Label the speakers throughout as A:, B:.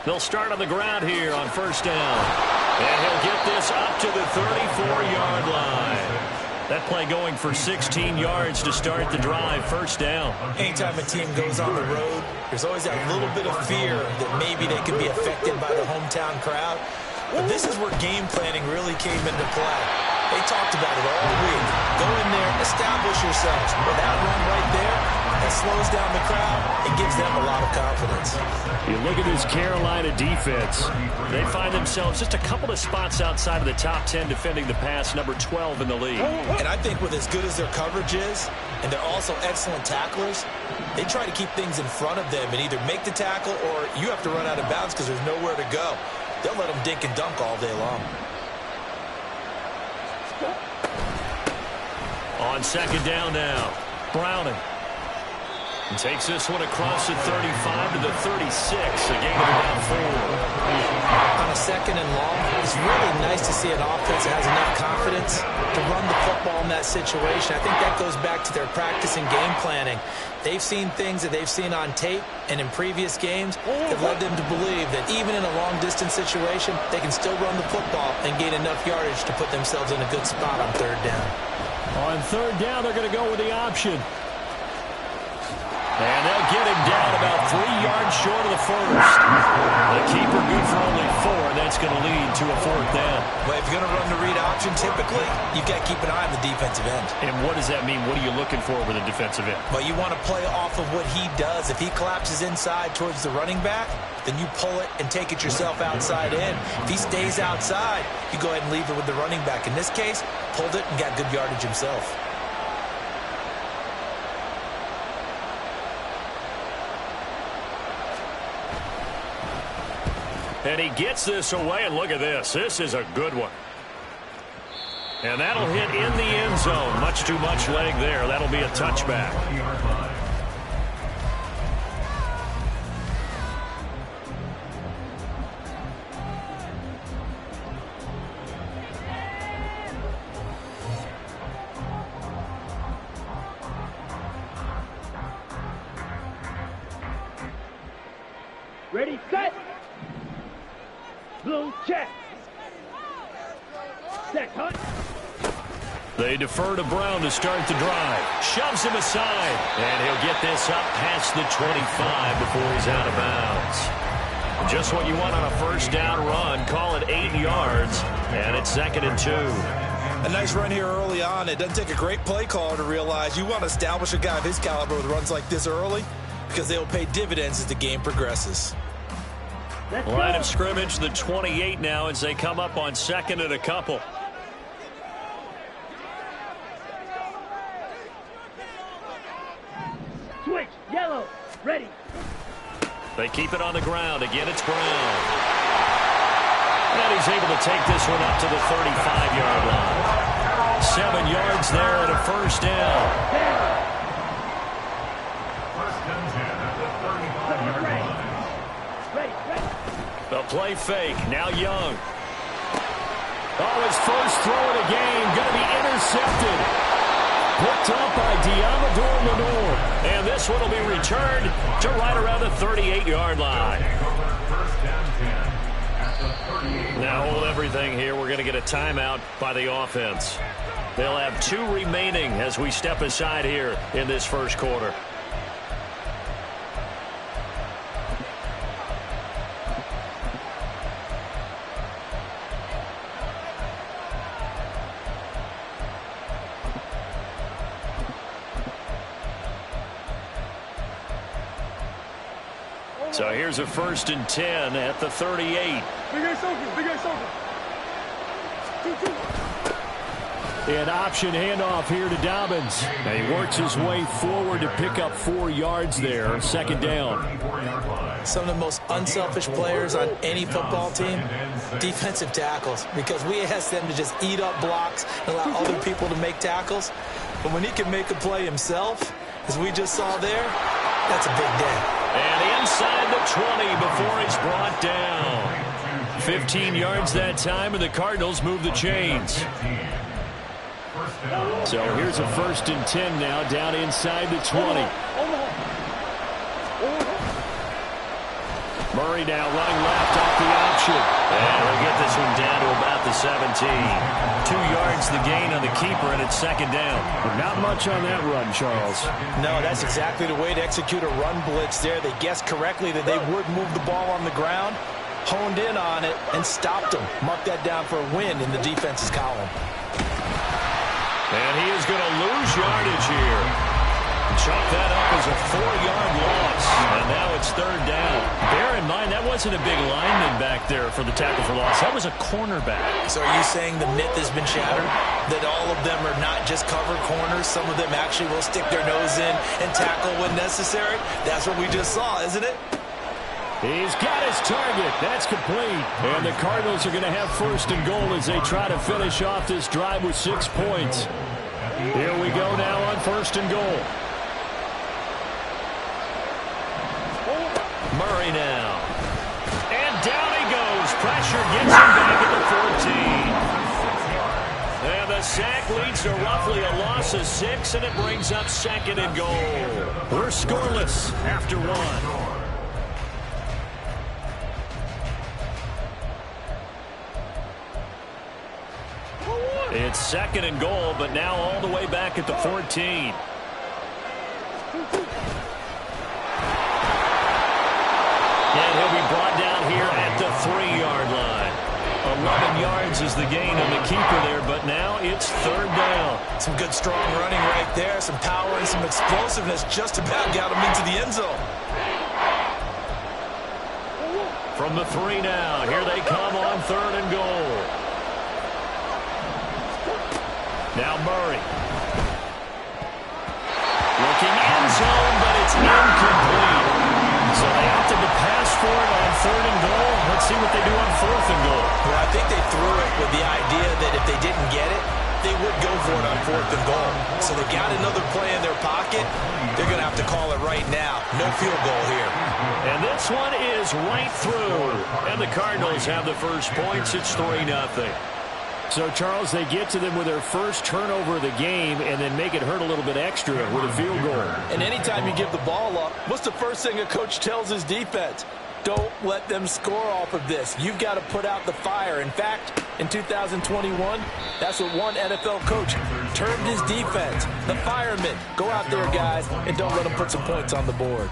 A: They'll start on the ground here on first down. And he'll get this up to the 34-yard line. That play going for 16 yards to start the drive, first down.
B: Anytime a team goes on the road, there's always that little bit of fear that maybe they could be affected by the hometown crowd. But this is where game planning really came into play. They talked about it all week. Go in there, establish yourselves. With that run right there, that slows down the crowd and gives them a lot of confidence.
A: You look at this Carolina defense. They find themselves just a couple of spots outside of the top 10 defending the pass, number 12 in the league.
B: And I think with as good as their coverage is, and they're also excellent tacklers, they try to keep things in front of them and either make the tackle or you have to run out of bounds because there's nowhere to go. They'll let them dink and dunk all day long.
A: On second down now, Browning. And takes this one across the 35 to the 36, a gain of about 4.
B: On a second and long, it's really nice to see an offense that has enough confidence to run the football in that situation. I think that goes back to their practice and game planning. They've seen things that they've seen on tape and in previous games that led them to believe that even in a long-distance situation, they can still run the football and gain enough yardage to put themselves in a good spot on third down.
A: On third down, they're going to go with the option. And they'll get him down about 3 yards short of the first. The keeper good for only 4, and that's going to lead to a fourth down.
B: Well, if you're going to run the read option, typically, you've got to keep an eye on the defensive end.
A: And what does that mean? What are you looking for with a defensive end?
B: Well, you want to play off of what he does. If he collapses inside towards the running back, then you pull it and take it yourself outside in. If he stays outside, you go ahead and leave it with the running back. In this case, pulled it and got good yardage himself.
A: And he gets this away, and look at this. This is a good one. And that'll hit in the end zone. Much too much leg there. That'll be a touchback.
C: Ready, set. Blue check. Set, hunt.
A: They defer to Brown to start the drive. Shoves him aside. And he'll get this up past the 25 before he's out of bounds. Just what you want on a first down run. Call it 8 yards. And it's 2nd and 2.
B: A nice run here early on. It doesn't take a great play caller to realize you want to establish a guy of his caliber with runs like this early because they will pay dividends as the game progresses.
A: Line of scrimmage, the 28 now as they come up on 2nd and a couple.
C: Switch, yellow, ready.
A: They keep it on the ground. Again, it's Brown. And he's able to take this one up to the 35-yard line. 7 yards there and a first down. The play fake. Now Young. Oh, his first throw of the game. Going to be intercepted. Picked up by Diamador Lenore. And this one will be returned to right around the 38-yard line. Now hold everything here. We're going to get a timeout by the offense. They'll have 2 remaining as we step aside here in this first quarter. So here's a 1st and 10 at the 38.
C: Big ass open, big ass open.
A: An option handoff here to Dobbins. And he works his way forward to pick up 4 yards there. 2nd down.
B: Some of the most unselfish players on any football team, defensive tackles, because we ask them to just eat up blocks and allow other people to make tackles. But when he can make a play himself, as we just saw there, that's a big day.
A: And inside the 20 before he's brought down. 15 yards that time, and the Cardinals move the chains. So here's a 1st and 10 now, down inside the 20. Murray now running left off the option. And he'll get this one down to about the 17. 2 yards the gain on the keeper, and it's second down.
D: Not much on that run, Charles.
B: No, that's exactly the way to execute a run blitz there. They guessed correctly that they would move the ball on the ground, honed in on it, and stopped them. Mark that down for a win in the defense's column.
A: And he is going to lose yardage here. Chalk that up as a 4-yard loss. And now it's third down. Bear in mind, that wasn't a big lineman back there for the tackle for loss. That was a cornerback.
B: So are you saying the myth has been shattered? That all of them are not just cover corners? Some of them actually will stick their nose in and tackle when necessary? That's what we just saw, isn't it?
D: He's got his target. That's complete. And the Cardinals are going to have first and goal as they try to finish off this drive with 6 points. Here we go now on first and goal.
A: Murray now. And down he goes. Pressure gets him back at the 14. And the sack leads to roughly a loss of 6, and it brings up second and goal. We're scoreless after 1. It's second and goal, but now all the way back at the 14. And he'll be brought down here at the 3-yard line. 11 yards is the gain on the keeper there, but now it's third down.
B: Some good strong running right there. Some power and some explosiveness just about got him into the end zone.
A: From the 3 now. Here they come on third and goal. Now Murray. Looking end zone, but it's incomplete. So they opted to pass for it on third and goal. Let's see what they do on fourth and goal.
B: Well, I think they threw it with the idea that if they didn't get it, they would go for it on fourth and goal. So they got another play in their pocket. They're going to have to call it right now. No field goal here.
A: And this one is right through. And the Cardinals have the first points. It's 3-0.
D: So, Charles, they get to them with their first turnover of the game and then make it hurt a little bit extra with a field goal.
B: And anytime you give the ball up, what's the first thing a coach tells his defense? Don't let them score off of this. You've got to put out the fire. In fact, in 2021, that's what one NFL coach termed his defense. The firemen. Go out there, guys, and don't let them put some points on the board.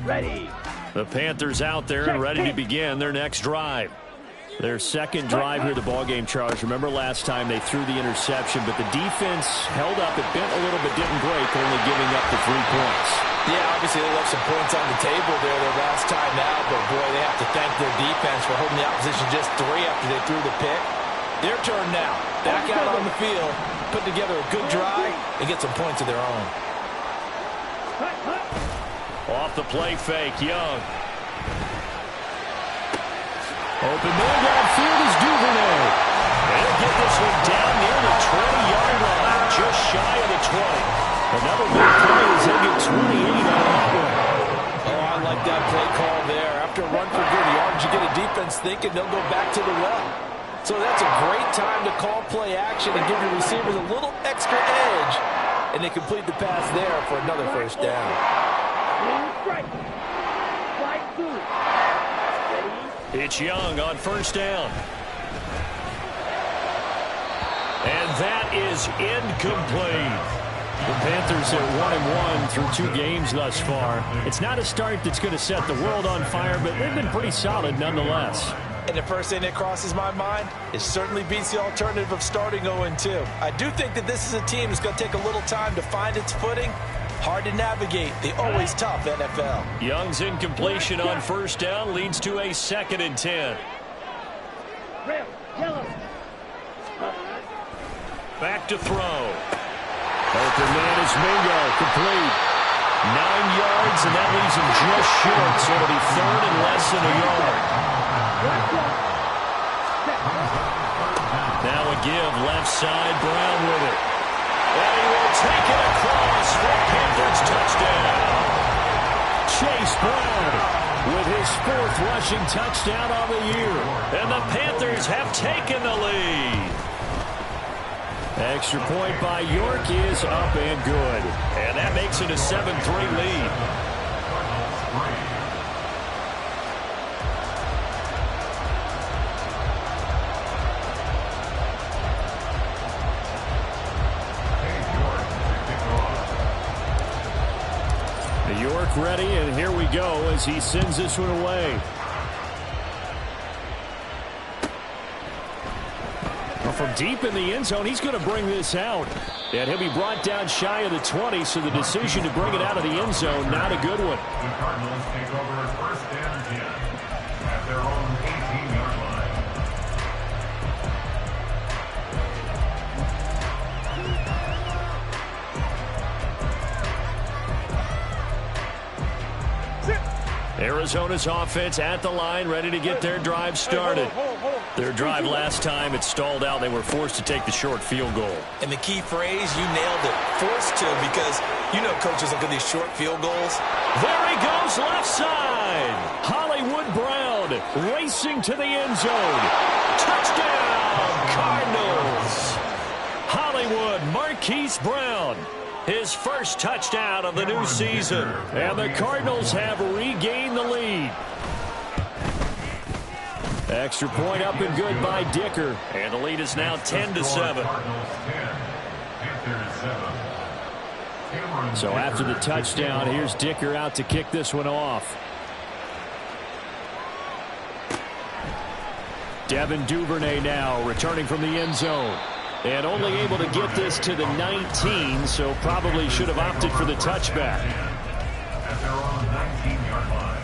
C: Ready.
A: The Panthers out there and ready to begin their next drive. Their second drive here of the ballgame, Charles. Remember last time they threw the interception, but the defense held up. It bent a little but didn't break, only giving up the 3 points.
B: Yeah, obviously they left some points on the table there their last time out, but boy, they have to thank their defense for holding the opposition just 3 after they threw the pick. Their turn now. Back out on the field, put together a good drive, and get some points of their own.
A: Off the play fake, Young. Open man downfield is Duvernay. And he'll get this one down near the 20-yard line, just shy of the 20. Another big play as they get 28 on that one.
B: Oh, I like that play call there. After a run for good yards, you get a defense thinking they'll go back to the well. So that's a great time to call play action and give your receivers a little extra edge. And they complete the pass there for another first down.
A: It's Young on first down. And that is incomplete. The Panthers are 1-1 through 2 games thus far. It's not a start that's going to set the world on fire, but they've been pretty solid nonetheless.
B: And the first thing that crosses my mind, it certainly beats the alternative of starting 0-2. I do think that this is a team that's going to take a little time to find its footing. Hard to navigate the always tough NFL.
A: Young's incompletion on first down leads to a 2nd and 10.
C: Red, yellow.
A: Back to throw. Open man is Mingo, complete. 9 yards, and that leaves him just short, so it'll be third and less than a yard. Now a give left side, Brown with it. And he will take it across for Panthers touchdown. Chase Brown with his 4th rushing touchdown on the year. And the Panthers have taken the lead.
D: Extra point by York is up and good.
A: And that makes it a 7-3 lead.
D: York ready, and here we go as he sends this one away. From deep in the end zone, he's going to bring this out. And he'll be brought down shy of the 20, so the decision to bring it out of the end zone, not a good one.
E: The Cardinals take over first and 10 at their own 18-yard line.
A: Arizona's offense at the line, ready to get their drive started. Their drive last time, it stalled out. They were forced to take the short field goal.
B: And the key phrase, you nailed it, forced to, because you know coaches look at these short field goals.
A: There he goes, left side.
D: Hollywood Brown racing to the end zone.
A: Touchdown, Cardinals. Hollywood Marquise Brown. His first touchdown of the new season.
D: And the Cardinals have regained the lead. Extra point up and good by Dicker.
A: And the lead is now 10-7.
D: So after the touchdown, here's Dicker out to kick this one off. Devin Duvernay now returning from the end zone. And only able to get this to the 19, so probably should have opted for the touchback.
E: At their own 19-yard line.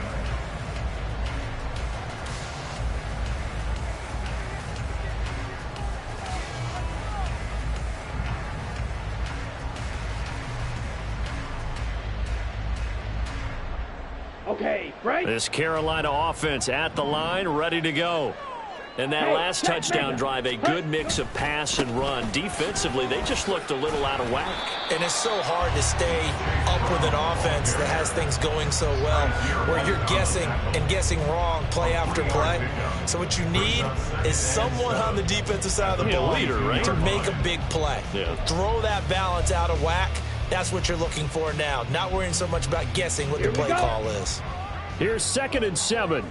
C: Okay, Frank.
A: This Carolina offense at the line, ready to go. And that last touchdown drive, a good mix of pass and run. Defensively, they just looked a little out of whack.
B: And it's so hard to stay up with an offense that has things going so well, where you're guessing and guessing wrong play after play. So what you need is someone on the defensive side of the ball
A: leader, right?
B: to make a big play.
A: Yeah.
B: Throw that balance out of whack. That's what you're looking for now. Not worrying so much about guessing what the play call is.
D: Here's 2nd and 7.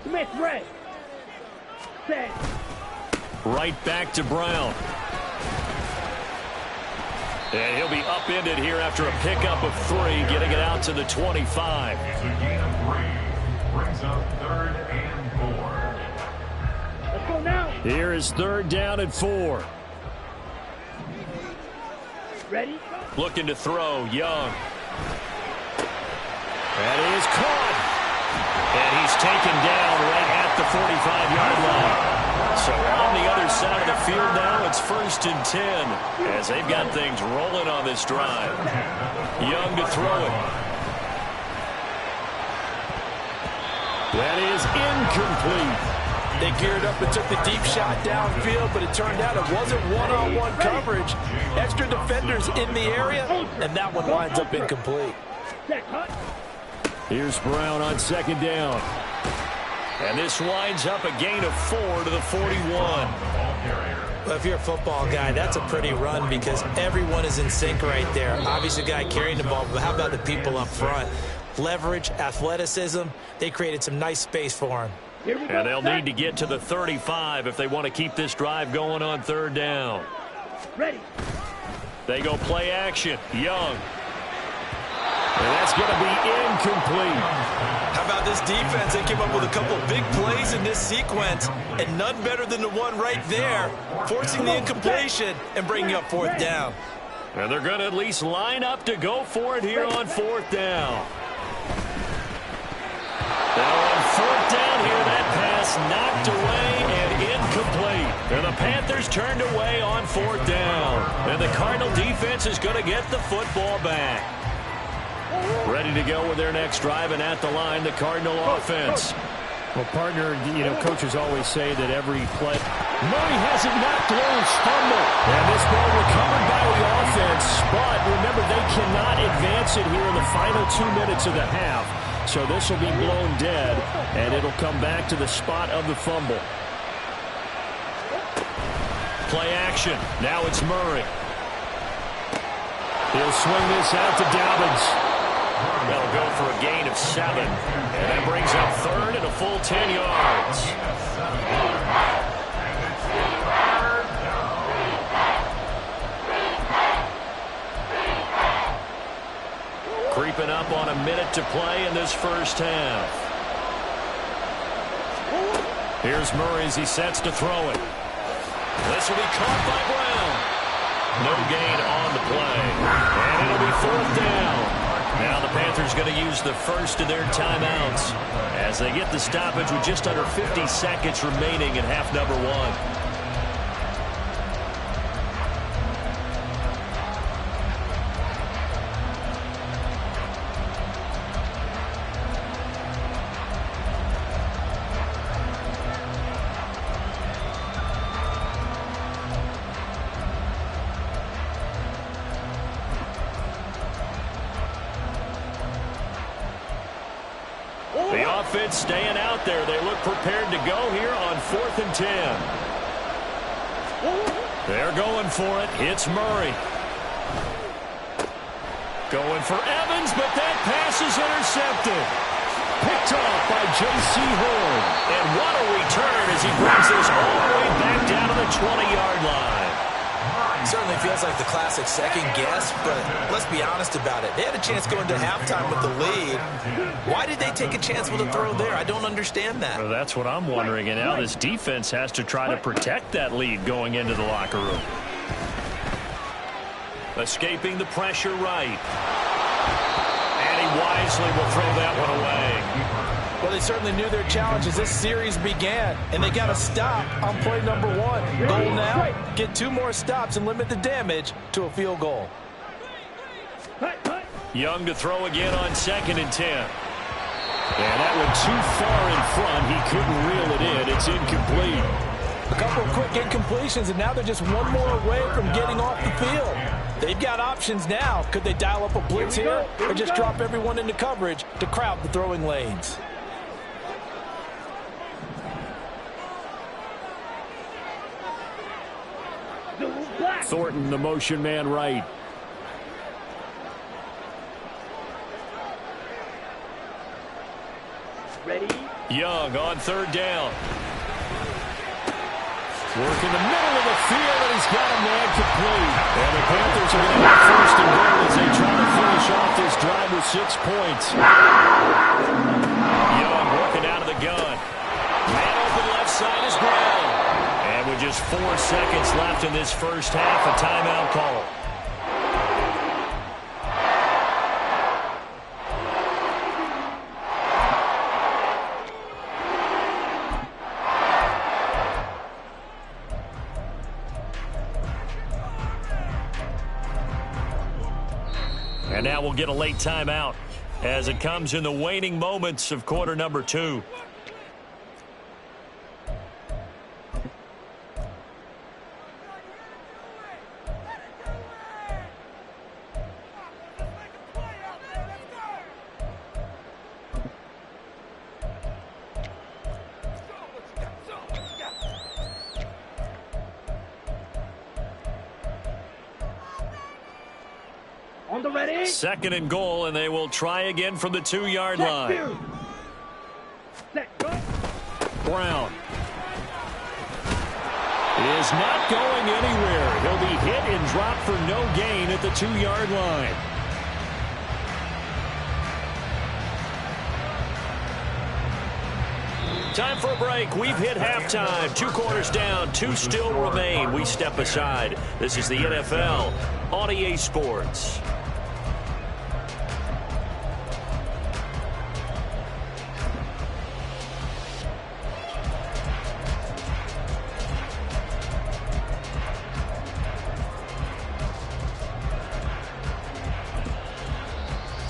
C: Smith, red. Set.
A: Right back to Brown. And he'll be upended here after a pickup of 3, getting it out to the 25.
E: It's a gain of 3. Brings up 3rd and 4.
C: Let's go now.
D: Here is 3rd down and 4.
C: Ready?
A: Looking to throw, Young.
D: That is caught.
A: And he's taken down right at the 45-yard line. So on the other side of the field now, it's 1st and 10 as they've got things rolling on this drive. Young to throw it.
D: That is incomplete.
B: They geared up and took the deep shot downfield, but it turned out it wasn't one-on-one coverage. Extra defenders in the area, and that one winds up incomplete.
C: Set, cut.
D: Here's Brown on 2nd down.
A: And this winds up a gain of 4 to the 41.
B: Well, if you're a football guy, that's a pretty run because everyone is in sync right there. Obviously, the guy carrying the ball, but how about the people up front? Leverage, athleticism, they created some nice space for him.
C: Here we go.
A: And they'll need to get to the 35 if they want to keep this drive going on 3rd down.
C: Ready.
A: They go play action. Young.
D: And that's going to be incomplete.
B: How about this defense? They came up with a couple of big plays in this sequence, and none better than the one right there, forcing the incompletion and bringing up 4th down.
A: And they're going to at least line up to go for it here on 4th down. Now on 4th down here, that pass knocked away and incomplete. And the Panthers turned away on 4th down. And the Cardinal defense is going to get the football back. Ready to go with their next drive, and at the line, the Cardinal offense.
D: Well, partner, you know, coaches always say that every play. Murray has it knocked loose, fumble. And this ball recovered by the offense. But remember, they cannot advance it here in the final 2 minutes of the half. So this will be blown dead, and it'll come back to the spot of the fumble. Play action. Now it's Murray. He'll swing this out to Dobbins.
A: They'll go for a gain of 7. And that brings up third and a full 10 yards. Creeping up on a minute to play in this first half. Here's Murray as he sets to throw it. This will be caught by Brown. No gain on the play. And it'll be 4th down. Now the Panthers going to use the first of their timeouts as they get the stoppage with just under 50 seconds remaining in half number 1. The offense staying out there. They look prepared to go here on 4th and 10. They're going for it. It's Murray. Going for Evans, but that pass is intercepted. Picked off by J.C. Horn. And what a return as he brings this all the way back down to the 20-yard line.
B: Certainly feels like the classic second guess, but let's be honest about it. They had a chance going to halftime with the lead. Why did they take a chance with a throw there? I don't understand that.
A: Well, that's what I'm wondering. And now this defense has to try to protect that lead going into the locker room. Escaping the pressure right. And he wisely will throw that one away.
B: Well, they certainly knew their challenge as this series began, and they got to stop on play number 1. Goal now, get 2 more stops and limit the damage to a field goal.
A: Young to throw again on 2nd and 10. And that one too far in front. He couldn't reel it in. It's incomplete.
B: A couple of quick incompletions, and now they're just 1 more away from getting off the field. They've got options now. Could they dial up a blitz here or just drop everyone into coverage to crowd the throwing lanes?
D: Thornton, the motion man right.
C: Ready?
A: Young on 3rd down.
D: Work in the middle of the field, and he's got a man complete. And the Panthers are going to have 1st and goal as they try to finish off this drive with 6 points.
A: Young working out of the gun. Man open left side is Brown. And with just 4 seconds left in this first half, a timeout call. And now we'll get a late timeout as it comes in the waning moments of quarter number 2.
C: On the ready?
A: 2nd and goal, and they will try again from the 2-yard line.
C: Set, go.
A: Brown is not going anywhere. He'll be hit and dropped for no gain at the 2-yard line. Time for a break. We've hit halftime. 2 quarters down. 2 still remain. We step aside. This is the NFL on EA Sports.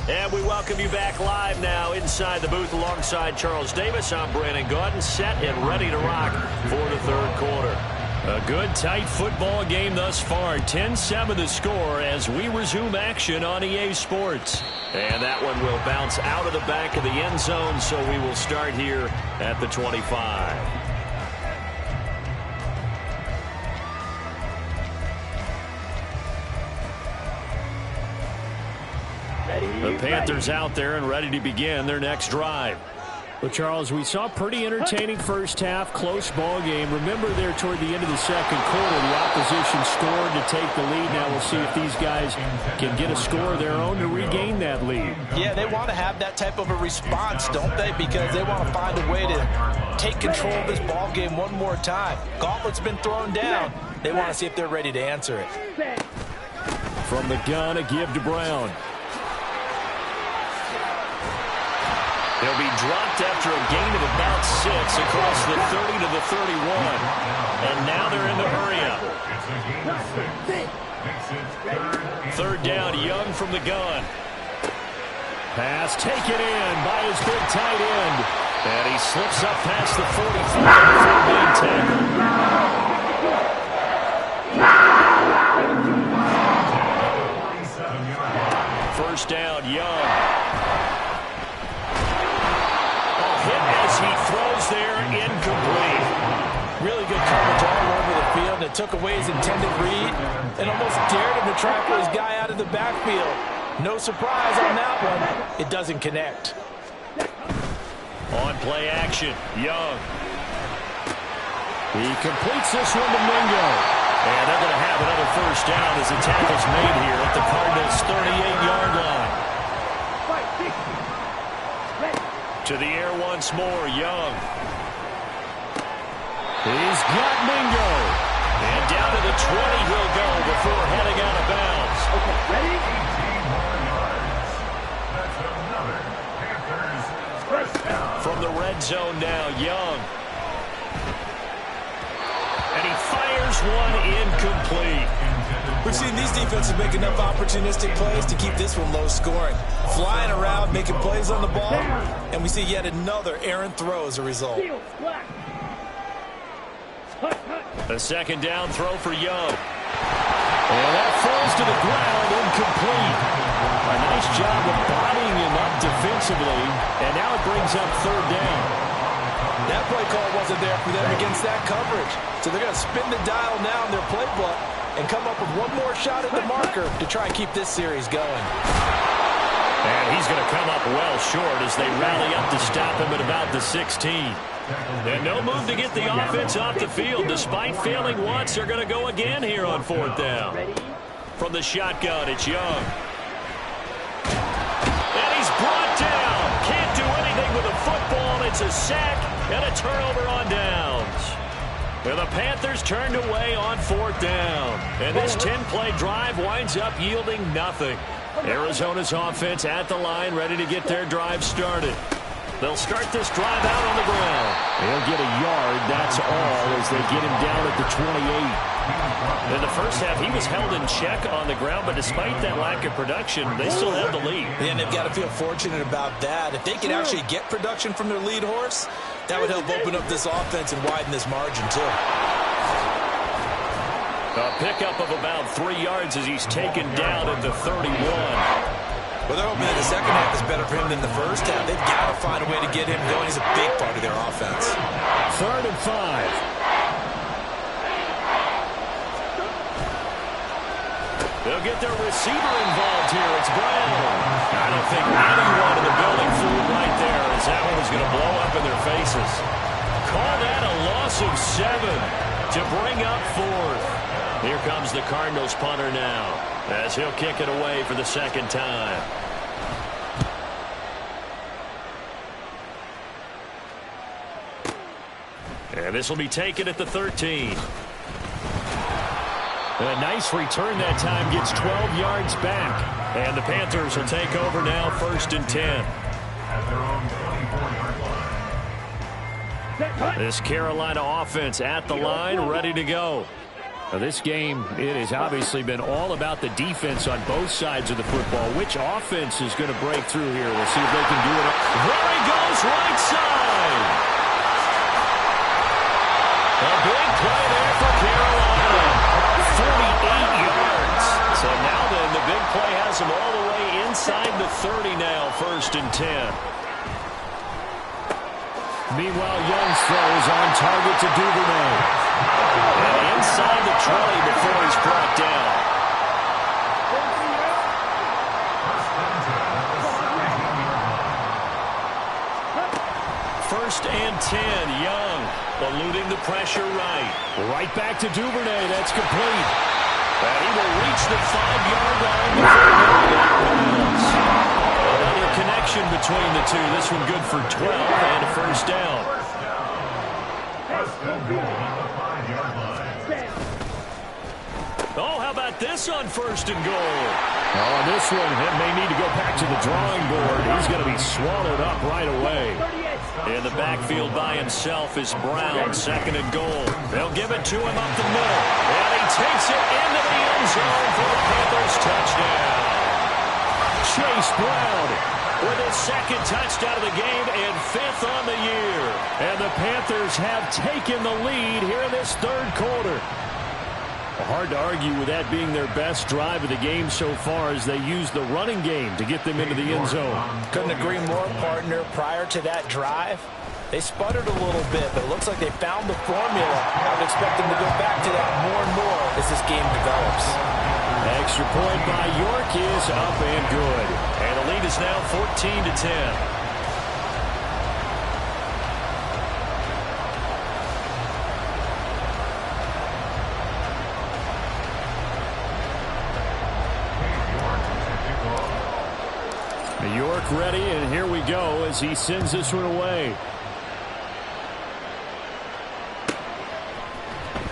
A: And we welcome you back live now inside the booth alongside Charles Davis. I'm Brandon Gaudin, set and ready to rock for the 3rd quarter. A good, tight football game thus far. 10-7 the score as we resume action on EA Sports. And that one will bounce out of the back of the end zone, so we will start here at the 25. The Panthers out there and ready to begin their next drive.
D: Well, Charles, we saw a pretty entertaining first half, close ball game. Remember there toward the end of the second quarter, the opposition scored to take the lead. Now we'll see if these guys can get a score of their own to regain that lead.
B: Yeah, they want to have that type of a response, don't they? Because they want to find a way to take control of this ball game one more time. Gauntlet's been thrown down. They want to see if they're ready to answer it.
D: From the gun, a give to Brown.
A: They'll be dropped after a gain of about 6 across the 30 to the 31. And now they're in the hurry-up. Third down, Young from the gun.
D: Pass taken in by his big tight end.
A: And he slips up past the 45 before being tackled. First down, Young. As he throws there, incomplete.
B: Really good coverage all over the field. It took away his intended read and almost dared him to try and pull his guy out of the backfield. No surprise on that one. It doesn't connect.
A: On play action, Young.
D: He completes this one to Mingo.
A: And they're going to have another first down as the tackle's made here at the Cardinals' 38-yard line. To the air once more, Young.
D: He's got Mingo.
A: And down to the 20 he'll go before heading out of bounds.
C: Okay, ready?
E: 18 more yards. That's another Panthers first down.
A: From the red zone now, Young. And he fires one incomplete.
B: We've seen these defenses make enough opportunistic plays to keep this one low scoring. Flying around, making plays on the ball, and we see yet another errant throw as a result.
A: A second down throw for Young.
D: And that falls to the ground, incomplete. A nice job of bodying him up defensively, and now it brings up third down.
B: That play call wasn't there for them against that coverage. So they're going to spin the dial now in their playbook and come up with one more shot at the marker to try and keep this series going.
A: And he's going to come up well short as they rally up to stop him at about the 16. And no move to get the offense off the field. Despite failing once, they're going to go again here on fourth down. From the shotgun, it's Young. And he's brought down. Can't do anything with a football. It's a sack and a turnover on downs. And the Panthers turned away on fourth down. And this 10-play drive winds up yielding nothing. Arizona's offense at the line, ready to get their drive started. They'll start this drive out on the ground.
D: They'll get a yard, that's all, as they get him down at the 28.
A: In the first half, he was held in check on the ground, but despite that lack of production, they still have the lead.
B: And they've got to feel fortunate about that. If they can actually get production from their lead horse, that would help open up this offense and widen this margin, too.
A: A pickup of about 3 yards as he's taken down at the 31.
B: Well, they're hoping that the second half is better for him than the first half. They've got to find a way to get him going. He's a big part of their offense.
D: 3rd and 5.
A: They'll get their receiver involved here. It's Brown. I don't think anyone in the building fooled right there as that one was going to blow up in their faces. Call that a loss of 7 to bring up fourth. Here comes the Cardinals punter now as he'll kick it away for the second time. And this will be taken at the 13.
D: A nice return that time, gets 12 yards back.
A: And the Panthers will take over now, 1st and 10.
E: At their own 24-yard line.
A: This Carolina offense at the line, ready to go.
D: Now this game, it has obviously been all about the defense on both sides of the football. Which offense is going to break through here? We'll see if they can do it.
A: There he goes, right side. A big play there for Carolina. 48 yards. So now then, the big play has them all the way inside the 30 now, 1st and 10.
D: Meanwhile, Young's throw is on target to Duvernay.
A: And inside the 20 before he's brought down. first and 10. Young eluding the pressure right.
D: Right back to Duvernay. That's complete.
A: And he will reach the 5-yard line before going out of bounds. Another connection between the two. This one good for 12 and a first down.
E: First and goal on the 5-yard line.
A: Oh, how about this on first and goal?
D: On this one, he may need to go back to the drawing board. He's going to be swallowed up right away.
A: In the backfield by himself is Brown, second and goal. They'll give it to him up the middle. And he takes it into the end zone for the Panthers touchdown.
D: Chase Brown
A: with his second touchdown of the game and 5th on the year.
D: And the Panthers have taken the lead here in this third quarter. Hard to argue with that being their best drive of the game so far as they use the running game to get them into the end zone.
B: Couldn't agree more, partner. Prior to that drive, they sputtered a little bit, but it looks like they found the formula. I would expect them to go back to that more and more as this game develops.
D: Extra point by York is up and good.
A: And the lead is now 14-10.
D: York ready, and here we go as he sends this one away.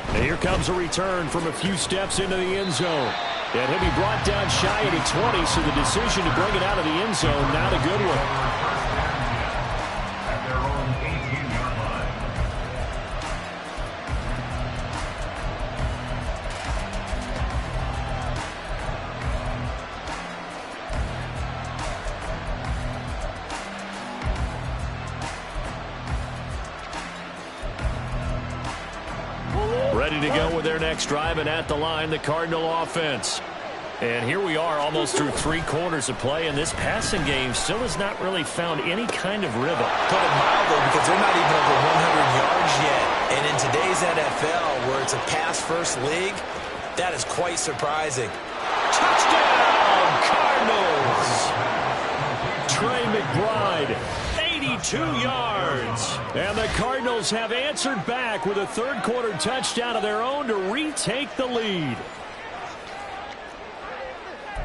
D: And here comes a return from a few steps into the end zone. And he'll be brought down shy of the 20, so the decision to bring it out of the end zone, not a good one.
E: At their own 18-yard line.
A: Ready to go with their next drive, and at the line, the Cardinal offense. And here we are almost through 3 quarters of play, and this passing game still has not really found any kind of rhythm.
B: Put it mildly, because they're not even over 100 yards yet. And in today's NFL, where it's a pass-first league, that is quite surprising.
A: Touchdown, Cardinals! Trey McBride, 82 yards.
D: And the Cardinals have answered back with a third-quarter touchdown of their own to retake the lead.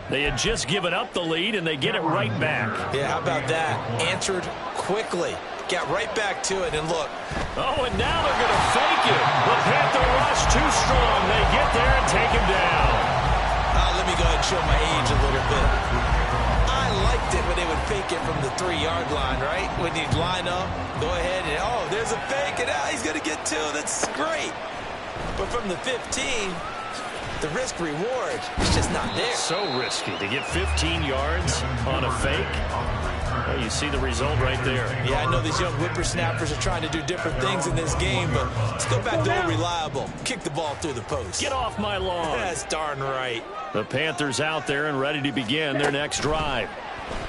A: They had just given up the lead, and they get it right back.
B: Yeah, how about that? Answered quickly. Got right back to it, and look.
A: Oh, and now they're going to fake it. The Panther rush too strong. They get there and take him down.
B: Let me go ahead and show my age a little bit. I liked it when they would fake it from the 3-yard line, right? When you'd line up, go ahead, and oh, there's a fake, and he's going to get 2. That's great. But from the 15, the risk-reward is just not there.
A: So risky to get 15 yards on a fake. Well, you see the result right there.
B: Yeah, I know these young whippersnappers are trying to do different things in this game, but let's go back to old reliable. Kick the ball through the post.
A: Get off my lawn.
B: That's darn right.
A: The Panthers out there and ready to begin their next drive.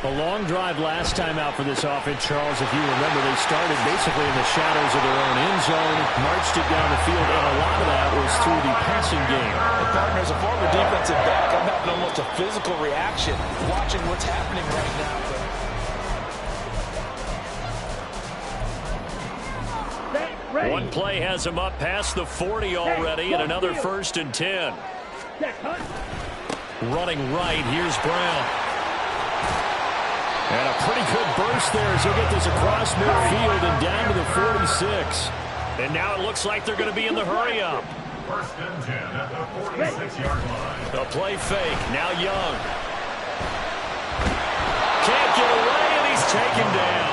D: A long drive last time out for this offense, Charles. If you remember, they started basically in the shadows of their own end zone, marched it down the field, and a lot of that was through the passing game.
B: And partner, as a former defensive back, I'm having almost a physical reaction watching what's happening right now.
A: One play has him up past the 40 already, and another first and 10. Running right, here's Brown.
D: And a pretty good burst there as he'll get this across midfield and down to the 46.
A: And now it looks like they're going to be in the hurry-up.
E: First and 10 at the 46-yard line.
A: A play fake, now Young. Can't get away, and he's taken down.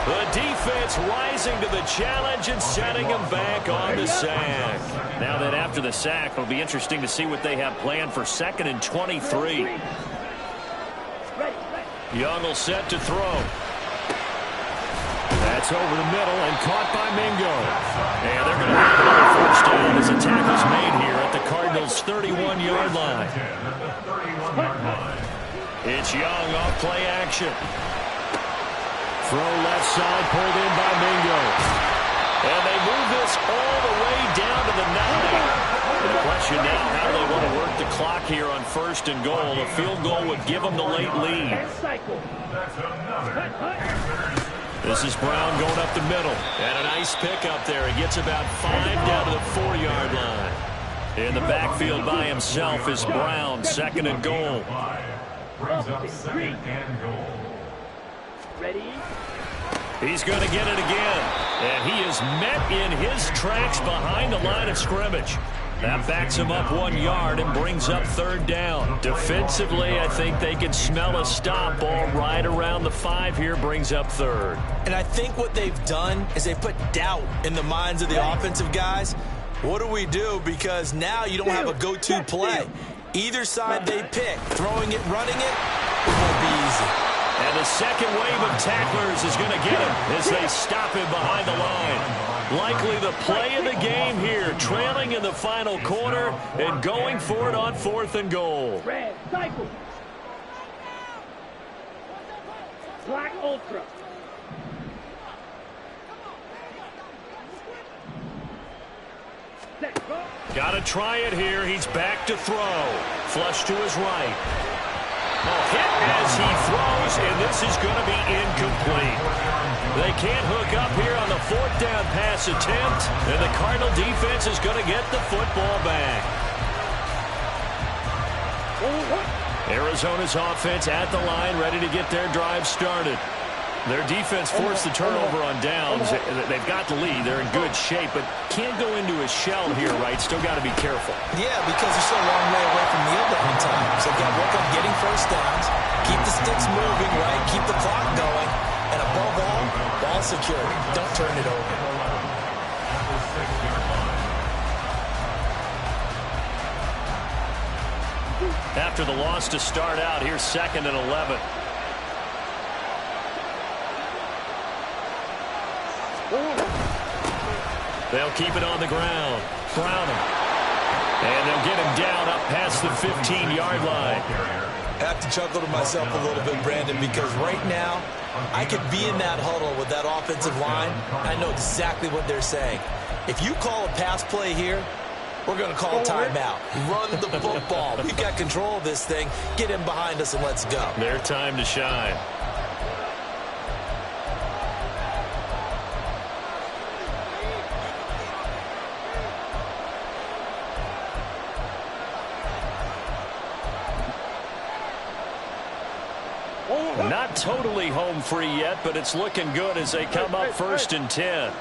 A: The defense rising to the challenge and setting him back on the sack. Now that after the sack, it'll be interesting to see what they have planned for 2nd and 23. Young will set to throw.
D: That's over the middle and caught by Mingo.
A: And they're going to have another first down as a tackle's made here at the Cardinals' 31-yard line. It's Young off play action.
D: Throw left side, pulled in by Mingo.
A: And they move this all the way down to the 9. The question now, how do they want to work the clock here on 1st and goal? A field goal would give them the late lead. This is Brown going up the middle. And a nice pick up there. He gets about 5 down to the 4-yard line. In the backfield by himself is Brown, 2nd and goal.
E: Brings up 2nd and goal.
C: Ready?
A: He's going to get it again. And he is met in his tracks behind the line of scrimmage. That backs him up 1 yard and brings up 3rd down. Defensively, I think they can smell a stop. Ball right around the 5 here, brings up 3rd.
B: And I think what they've done is they put doubt in the minds of the offensive guys. What do we do? Because now you don't have a go-to play. Either side they pick, throwing it, running it won't be easy.
A: And the second wave of tacklers is going to get him as they stop him behind the line. Likely the play of the game here, trailing in the final quarter and going for it on 4th and goal.
C: Red, cycle. Black ultra. Set, go.
A: Got to try it here. He's back to throw. Flush to his right. Hit as he throws, and this is going to be incomplete. They can't hook up here on the 4th down pass attempt, and the Cardinal defense is going to get the football back. Arizona's offense at the line, ready to get their drive started. Their defense forced the turnover on downs. They've got the lead. They're in good shape, but can't go into a shell here, right? Still got to be careful.
B: Yeah, because they're so a long way away from the opening time. So they've got to work on getting first downs, keep the sticks moving, right? Keep the clock going. And above all, ball security. Don't turn it over.
A: After the loss to start out, here's 2nd and 11. They'll keep it on the ground. Browning. And they'll get him down up past the 15-yard line.
B: I have to chuckle to myself a little bit, Brandon, because right now I could be in that huddle with that offensive line. I know exactly what they're saying. If you call a pass play here, we're going to call a timeout. Run the football. We've got control of this thing. Get him behind us and let's go.
A: Their time to shine. Not totally home free yet, but it's looking good as they come up 1st and 10.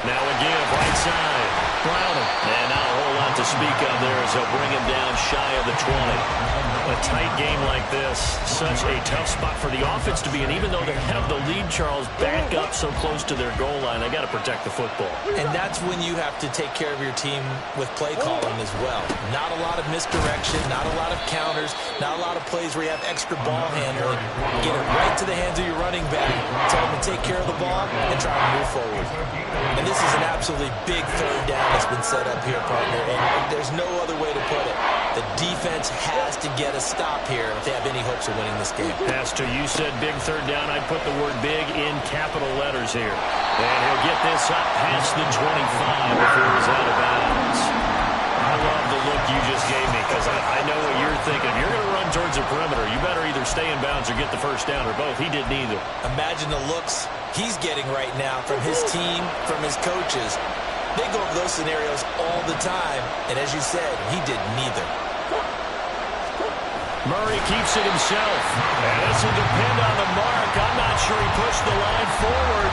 A: Now again, right side. Browning. And not a whole lot to speak of there as they'll bring him down shy of the 20. A tight game like this, such a tough spot for the offense to be in. Even though they have the lead, Charles, back up so close to their goal line, they got to protect the football.
B: And that's when you have to take care of your team with play calling as well. Not a lot of misdirection, not a lot of counters, not a lot of plays where you have extra ball handling. Get it right to the hands of your running back, tell them to take care of the ball, and try to move forward. And this is an absolutely big 3rd down that's been set up here, partner, and there's no other way to put it. The defense has to get a stop here if they have any hopes of winning this game.
A: Pastor, you said big 3rd down. I'd put the word big in capital letters here. And he'll get this up past the 25 before he's out of bounds. I love the look you just gave me because I know what you're thinking. If you're going to run towards the perimeter, you better either stay in bounds or get the 1st down or both. He did neither.
B: Imagine the looks he's getting right now from his team, from his coaches. They go over those scenarios all the time, and as you said, he did neither.
A: Murray keeps it himself. And this will depend on the mark. I'm not sure he pushed the line forward.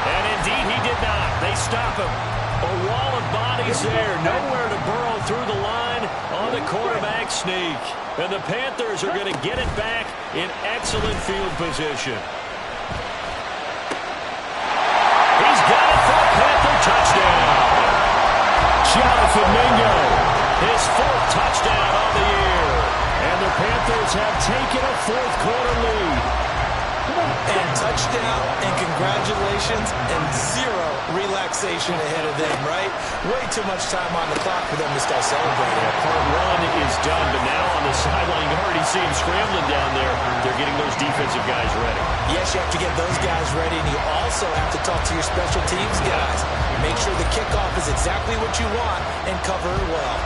A: And indeed, he did not. They stop him. A wall of bodies there. Nowhere to burrow through the line on the quarterback sneak. And the Panthers are going to get it back in excellent field position. He's got it for a Panther touchdown. Jonathan Mingo, his 4th touchdown on the year. And the Panthers have taken a 4th quarter lead.
B: And touchdown, and congratulations, and 0 relaxation ahead of them, right? Way too much time on the clock for them to start celebrating.
A: Part 1 is done, but now on the sideline, you already see him scrambling down there. They're getting those defensive guys ready.
B: Yes, you have to get those guys ready, and you also have to talk to your special teams guys. Make sure the kickoff is exactly what you want and cover it well.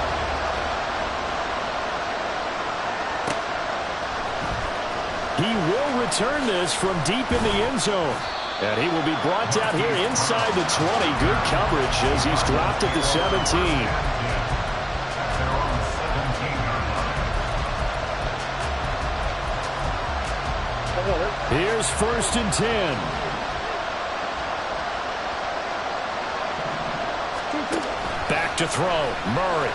D: He will return this from deep in the end zone. And he will be brought down here inside the 20. Good coverage as he's dropped at the 17. Here's 1st and 10.
A: Back to throw. Murray.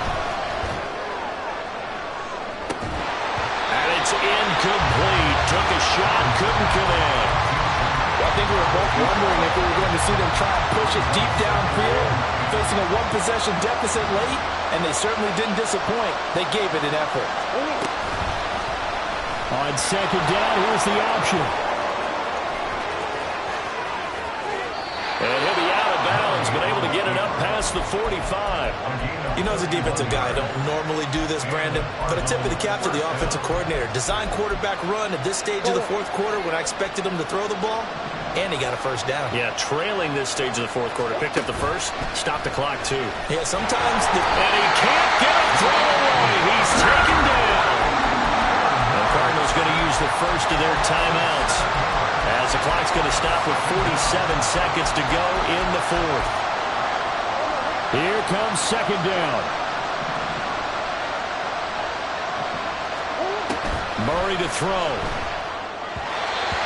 A: And it's incomplete. Took a shot, couldn't connect.
B: I think we were both wondering if we were going to see them try and push it deep downfield, facing a one-possession deficit late, and they certainly didn't disappoint. They gave it an effort.
D: On 2nd down, here's the option.
A: And he'll be out of bounds, but able to get it up past the 45.
B: You know, as a defensive guy, I don't normally do this, Brandon, but a tip of the cap to the offensive coordinator. Design quarterback run at this stage of the 4th quarter when I expected him to throw the ball, and he got a 1st down.
A: Yeah, trailing this stage of the 4th quarter. Picked up the 1st, stopped the clock, too.
B: Yeah, sometimes...
A: And he can't get a throw away. He's taken down. The Cardinals going to use the 1st of their timeouts, as the clock's going to stop with 47 seconds to go in the 4th.
D: Here comes 2nd down.
A: Murray to throw.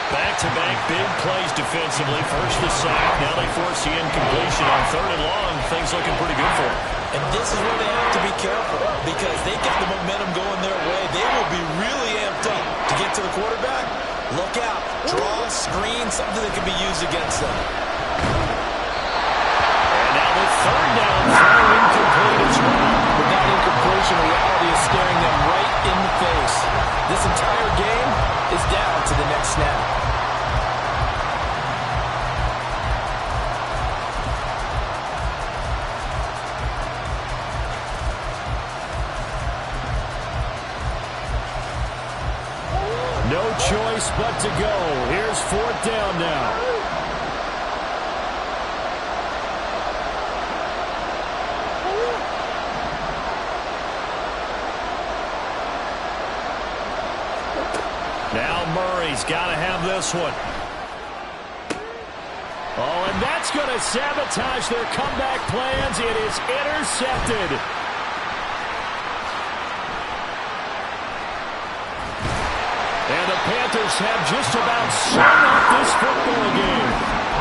A: Back-to-back big plays defensively. First the sack. Now they force the incompletion on 3rd and long. Things looking pretty good for them.
B: And this is where they have to be careful, because they got the momentum going their way. They will be really amped up to get to the quarterback. Look out. Draw, screen, something that can be used against them.
A: And now the 3rd down throw incomplete as well.
B: With that incompletion, reality is staring them right in the face. This entire game is down to the next snap.
D: No choice but to go. Here's 4th down now.
A: Now Murray's got to have this one.
D: Oh, and that's going to sabotage their comeback plans. It is intercepted. And the Panthers have just about sewn up this football game.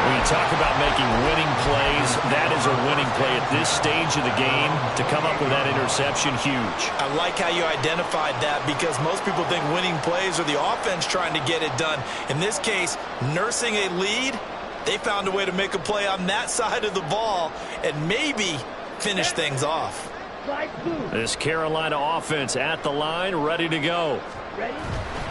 A: When you talk about making winning plays, that is a winning play at this stage of the game. To come up with that interception, huge.
B: I like how you identified that, because most people think winning plays are the offense trying to get it done. In this case, nursing a lead, they found a way to make a play on that side of the ball and maybe finish things off.
A: This Carolina offense at the line, ready to go.
C: Ready?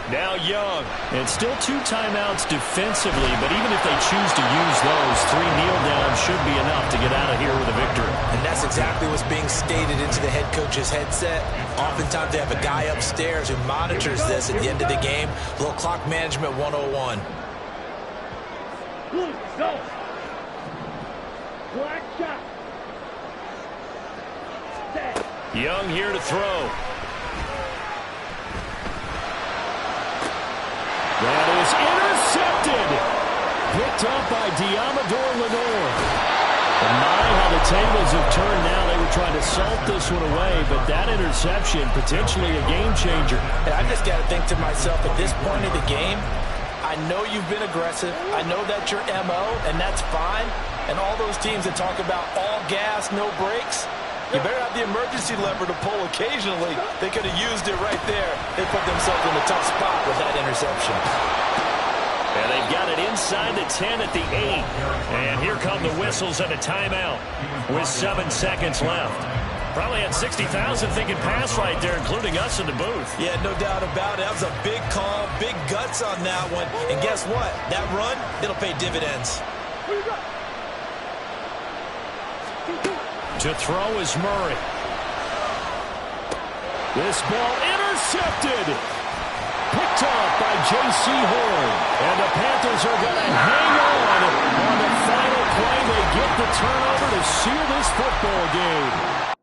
A: Now Young.
D: And still 2 timeouts defensively, but even if they choose to use those, 3 kneel downs should be enough to get out of here with a victory.
B: And that's exactly what's being stated into the head coach's headset. Oftentimes they have a guy upstairs who monitors this at the end of the game. A little clock management 101.
C: Blue, go. Black shot. Set.
A: Young here to throw.
D: That is intercepted. Picked up by Diamador Lenore. And my, how the tables have turned now. They were trying to salt this one away, but that interception, potentially a game changer.
B: And I just got to think to myself, at this point of the game, I know you've been aggressive. I know that's your MO, and that's fine. And all those teams that talk about all gas, no brakes, you better have the emergency lever to pull occasionally. They could have used it right there. They put themselves in a tough spot with that interception.
A: And they've got it inside the 10 at the 8. And here come the whistles and a timeout with 7 seconds left. Probably had 60,000 thinking pass right there, including us in the booth.
B: Yeah, no doubt about it. That was a big call, big guts on that one. And guess what? That run, it'll pay dividends.
A: To throw is Murray.
D: This ball intercepted. Picked off by J.C. Horn. And the Panthers are going to hang on the final play. They get the turnover to seal this football game.